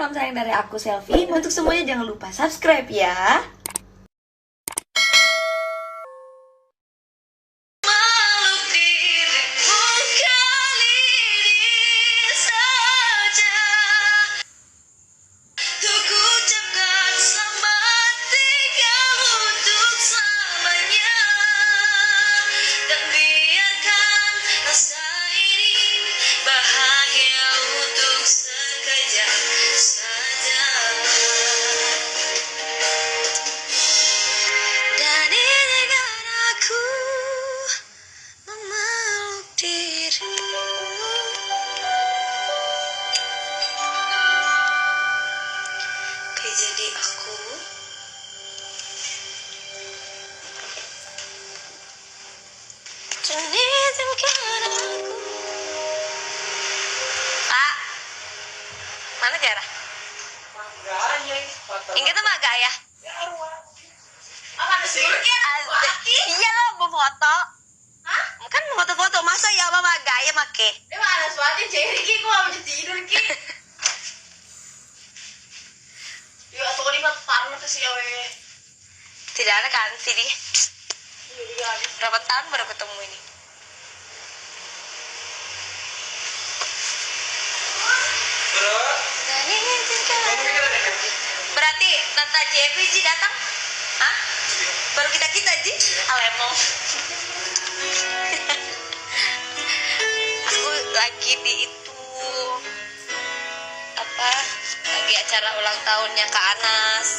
salam sayang dari aku Selfie. Untuk semuanya jangan lupa subscribe ya. Jadi aku Pak, mana Tiara? Ingat sama gak ya? Iya lo mau foto. Hah? Kan mau foto-foto masa ya mama gaya make. Mana suaranya jadi ki gua mau tidur ki. Ya atau di parno ke siawe. Tidak ada kan sini. Berapa tahun baru ketemu ini? Berarti Tante JP datang? Hah? Baru kita Ji? Alemo. Aku lagi di itu apa? Lagi acara ulang tahunnya Kak Anas.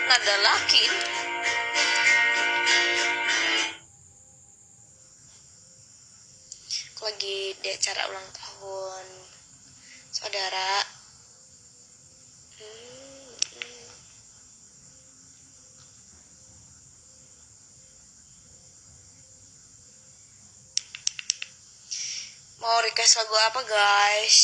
Nada laki. Aku lagi di acara ulang tahun saudara. Mau request lagu apa guys?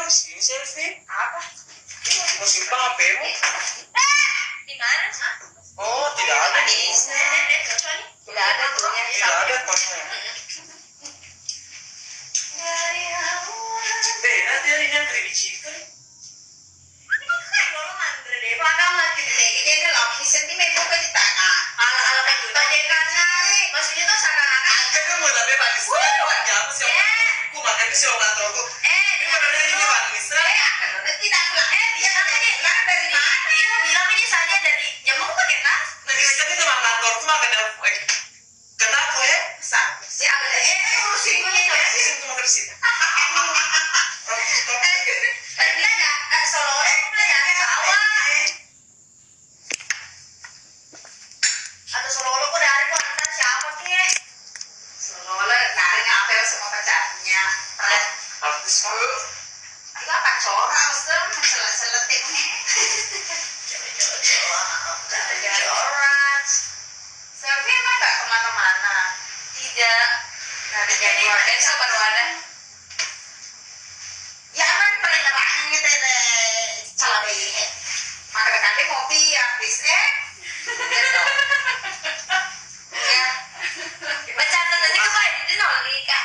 di sini selfie. Apa? Mau simpan HP-mu? Di mana? Oh, tidak ada di Tidak ada tuh. Tidak ada kosnya. Dari awal. Nanti hari ini antri di situ. Ini kok kayak lo mandre deh. Padahal nanti deh. Ini loh. Sentimen kok di tangan. Ala-ala kayak gitu aja kan. Maksudnya tuh seakan-akan. Kan mau lebih panis. Apa sih? Aku makan di sewa kantorku. Dia namanya dari mana? Dia bilang ini saja dari jam mau pakai tas. Kenapa ya? Si ada urusin gue nih. Tadi ada solo ya bawa. Ada solo kok dari kok antar siapa kek? Solo dari ngapel sama pacarnya. Artis kamu. Itu apa corak usah selet-seletin nih. Corak. Selfie emang gak kemana-mana? Tidak. Ada jadwal besok baru ada. Ya kan pernah nyerahin gitu deh. Salah ini. Maka nanti ngopi habis gitu. Ya. Baca tadi ke Pak di noli kak.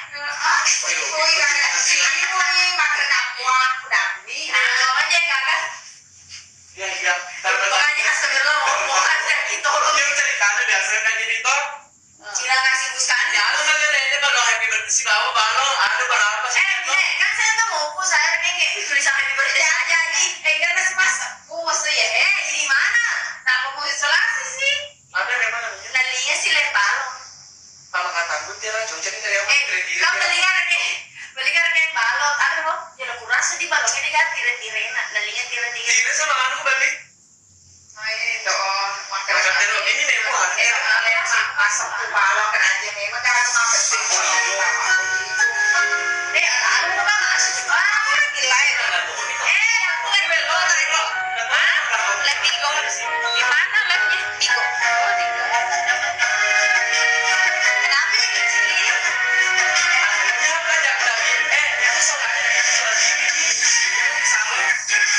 Woi kakak sini woi makan kapuan udah nih. Nah, aja kakak. Iya. Makanya astagfirullah mau aja gitu loh. Dia ceritanya biasanya kayak gini toh. Cila kasih buskan. Ya lu kan ini kalau happy birthday si bawa balong ada berapa sih? Kan saya tuh mau aku saya kayak tulisan happy birthday aja nih. Karena mas aku maksudnya ya di mana? Kenapa mau isolasi sih? Ada memang namanya. Nalinya sih balong. Kalau kata gue dia lah cocok dari apa? Kau belikan yang balong. Ada loh. Jadi aku rasa di balong ini kan tire-tire nak. Nalinya tire-tire. Tira sama anu balik. Ini dong. Makan terus ini memang. Masuk ke balong kan aja memang kan cuma bersih. Anu tuh kan masuk. Gila ya. Aku lagi belok tadi lo. Live Bigo. Di mana live-nya? Bigo. Oh, Bigo. Kenapa dia kecil?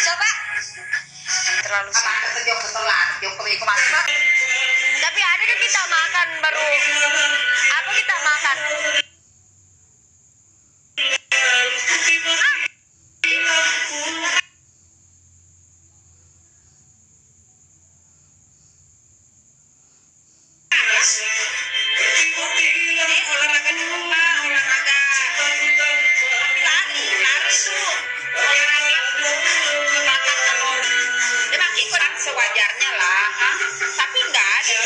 Coba. Terlalu tapi ada deh kita makan baru. Apa kita makan? Sewajarnya lah, tapi enggak ada.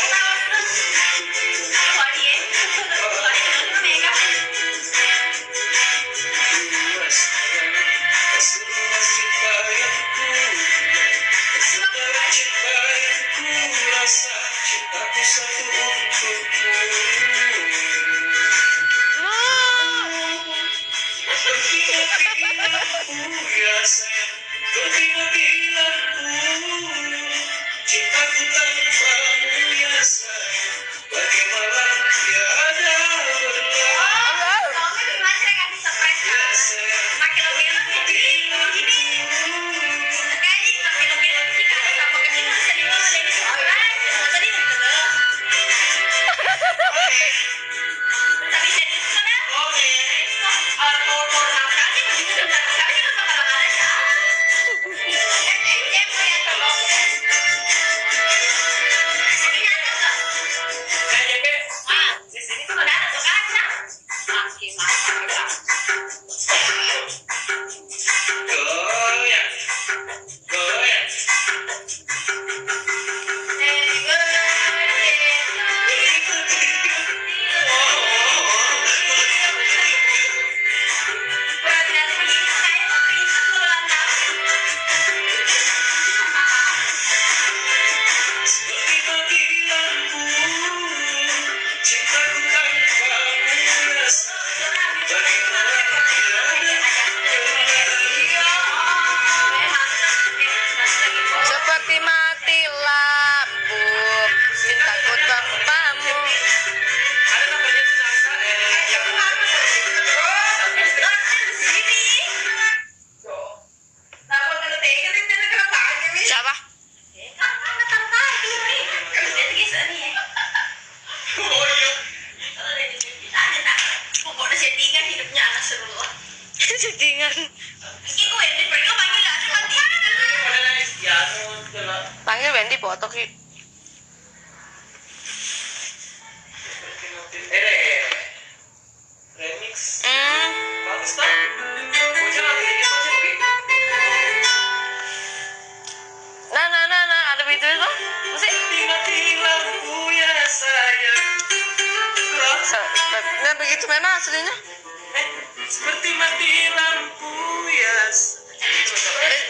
Wendy foto ki. Remix. Hmm. Bagus tak? Bocah lagi ini bocah Pi. Nah, ada begitu itu. Musik. Mati lampu ya sayang. Nah, begitu memang aslinya. Seperti mati lampu ya.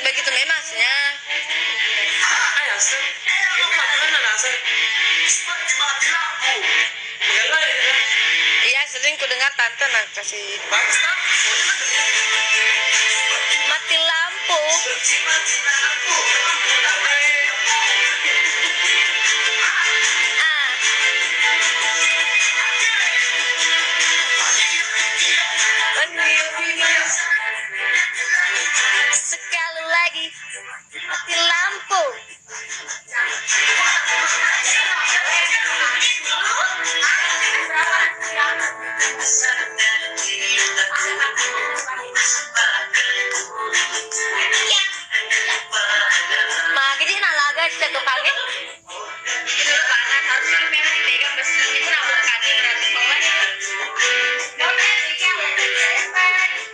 Begitu memang aslinya. Ayo, Sen. Itu makanan Sen. Seperti mati lampu. Enggak ya. Iya, sering ku dengar tante nak kasih Bagus tak? mati lampu. Seperti mati lampu. Ah. Sekali lagi mati lampu. Magdi nalaga siya to kami. Panas harusnya memang dipegang besi itu rambut kaki berarti bawah ya.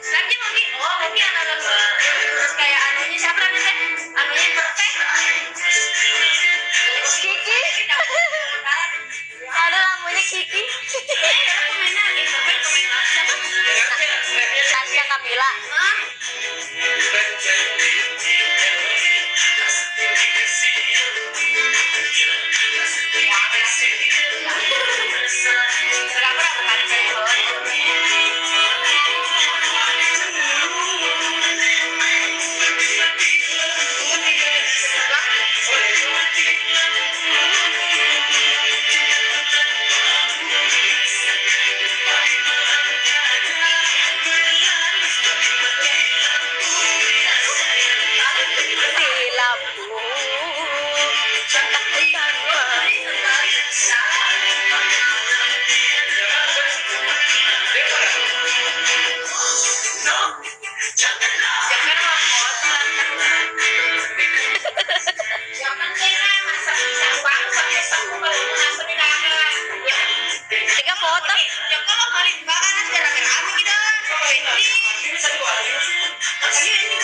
Nanti mungkin anak terus kayak anunya siapa namanya? Anunya perfect. Kiki. Ada lampunya Kiki. Tasya Kamila. Di lampu. Tiga foto. Ini